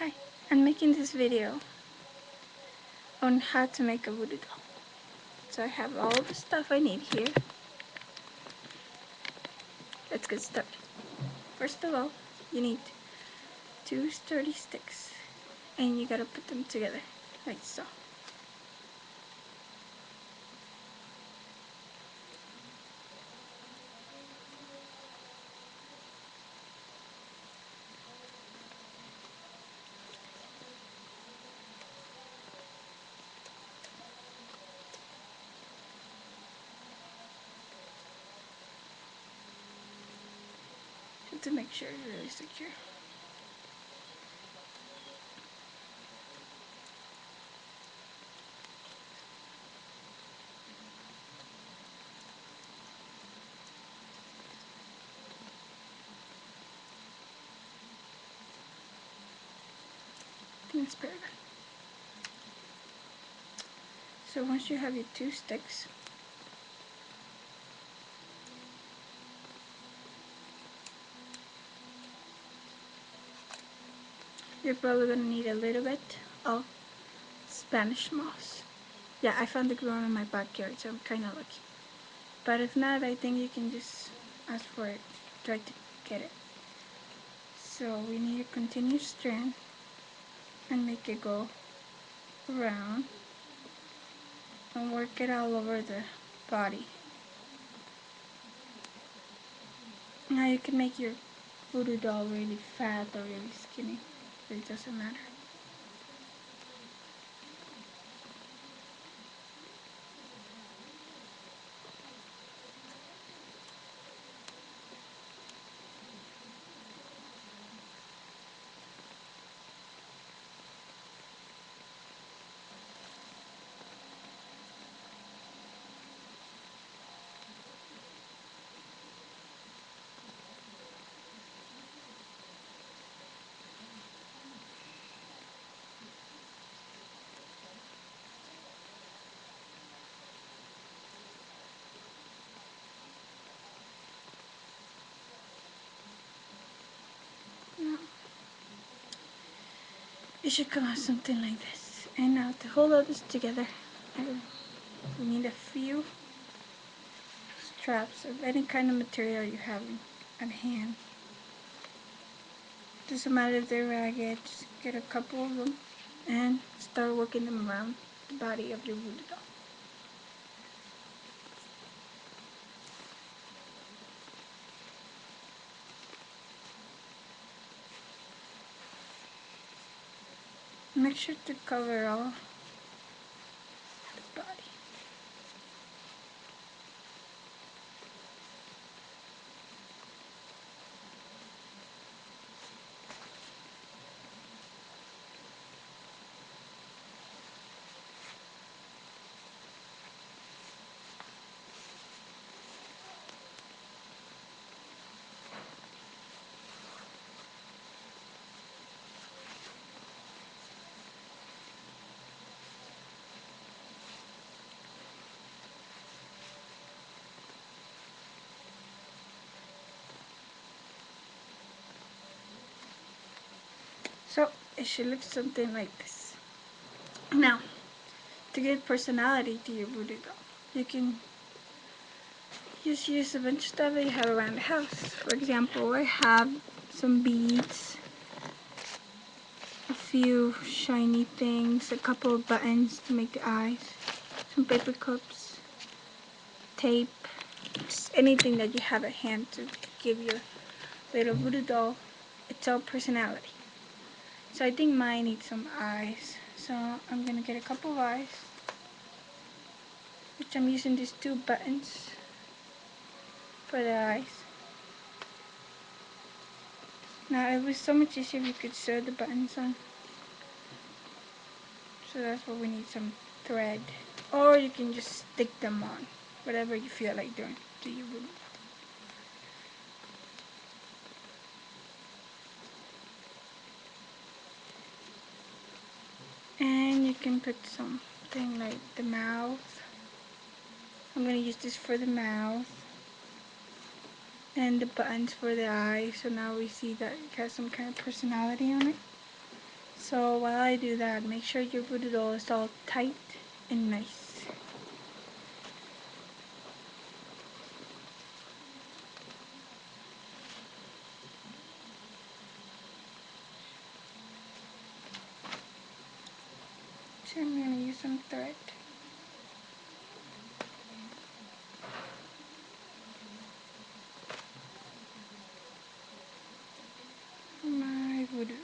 Hi, I'm making this video on how to make a voodoo doll. So I have all the stuff I need here. Let's get started. First of all, you need 2 sturdy sticks and you gotta put them together like so. To make sure it's really secure. I think it's pretty good. So once you have your 2 sticks, you're probably gonna need a little bit of Spanish moss. Yeah, I found it growing in my backyard, so I'm kind of lucky. But if not, I think you can just ask for it, try to get it. So we need a continuous strand and make it go around and work it all over the body. Now you can make your voodoo doll really fat or really skinny, it doesn't matter. Now, it should come out something like this. And now to hold all this together, we need a few straps of any kind of material you have at hand. Doesn't matter if they're ragged, just get a couple of them and start working them around the body of your voodoo doll. Make sure to cover all the body. So it should look something like this. Now, to give personality to your voodoo doll, you can just use a bunch of stuff that you have around the house. For example, I have some beads, a few shiny things, a couple of buttons to make the eyes, some paper clips, tape, just anything that you have at hand to give your little voodoo doll its own personality. So I think mine needs some eyes. So I'm gonna get a couple of eyes, which I'm using these 2 buttons for the eyes. Now it was so much easier if you could sew the buttons on. So that's what we need, some thread. Or you can just stick them on, whatever you feel like doing to your voodoo doll. And you can put something like the mouth. I'm going to use this for the mouth. And the buttons for the eyes. So now we see that it has some kind of personality on it. So while I do that, make sure your voodoo doll is all tight and nice. So I'm going to use some thread. My voodoo.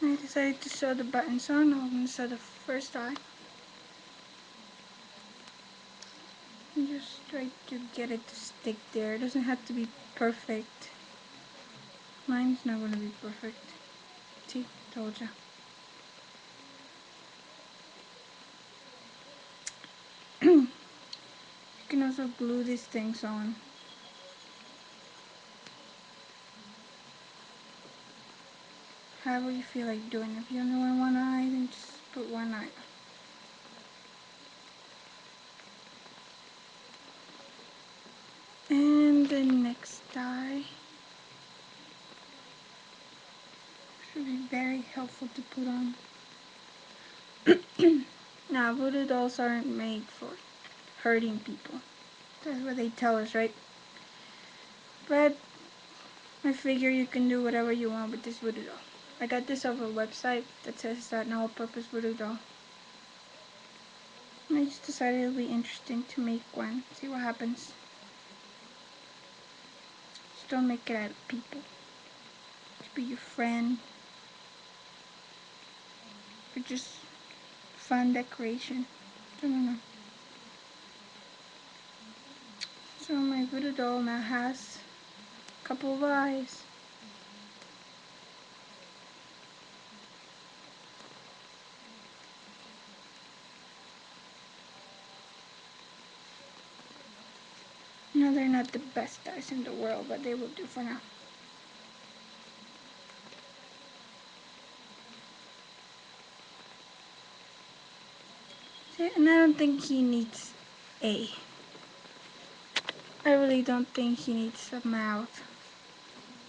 I decided to sew the buttons on. I'm going to sew the first eye. And just try to get it to stick there. It doesn't have to be perfect. Mine's not going to be perfect. See, told ya. You can also glue these things on. However you feel like doing. If you only want one eye, then just put one eye. And the next eye should be very helpful to put on. Now, voodoo dolls aren't made for hurting people. That's what they tell us, right? But I figure you can do whatever you want with this voodoo doll. I got this off a website that says that no purpose voodoo doll. I just decided it would be interesting to make one. See what happens. Just don't make it out of people. Just be your friend. Or just fun decoration. I don't know. So my voodoo doll now has a couple of eyes. No, they're not the best eyes in the world, but they will do for now. See, and I don't think he needs a. I really don't think he needs a mouth.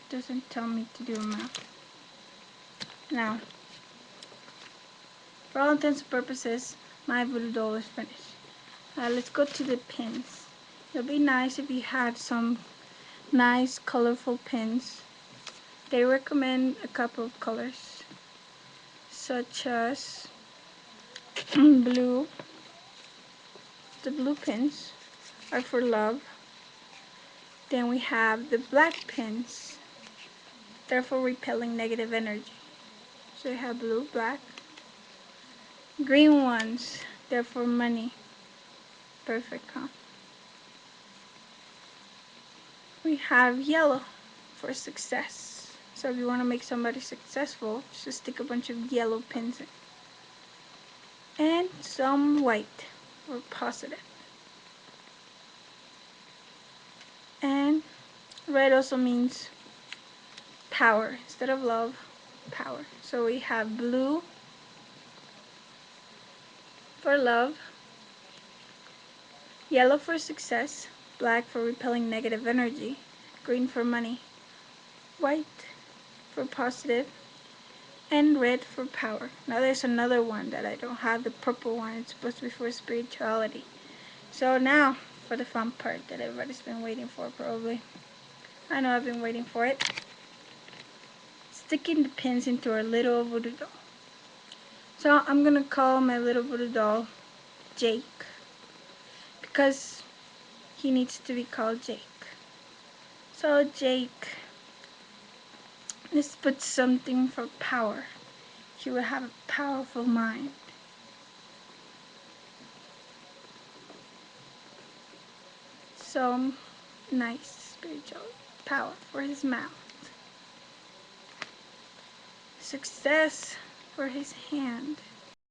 It doesn't tell me to do a mouth. Now, for all intents and purposes, my voodoo doll is finished. Let's go to the pins. It would be nice if you had some nice colorful pins. They recommend a couple of colors, such as blue. The blue pins are for love. Then we have the black pins. They're for repelling negative energy. So we have blue, black. Green ones, they're for money. Perfect, huh? We have yellow for success. So if you want to make somebody successful, just stick a bunch of yellow pins in. And some white for positive. And red also means power. Instead of love, power. So we have blue for love, yellow for success, black for repelling negative energy, green for money, white for positive, and red for power. Now there's another one that I don't have, the purple one. It's supposed to be for spirituality. So now for the fun part that everybody's been waiting for, probably. I know I've been waiting for it. Sticking the pins into our little voodoo doll. So I'm gonna call my little voodoo doll Jake, because he needs to be called Jake. So Jake, let's put something for power. He will have a powerful mind. So nice spiritual power for his mouth. Success for his hand.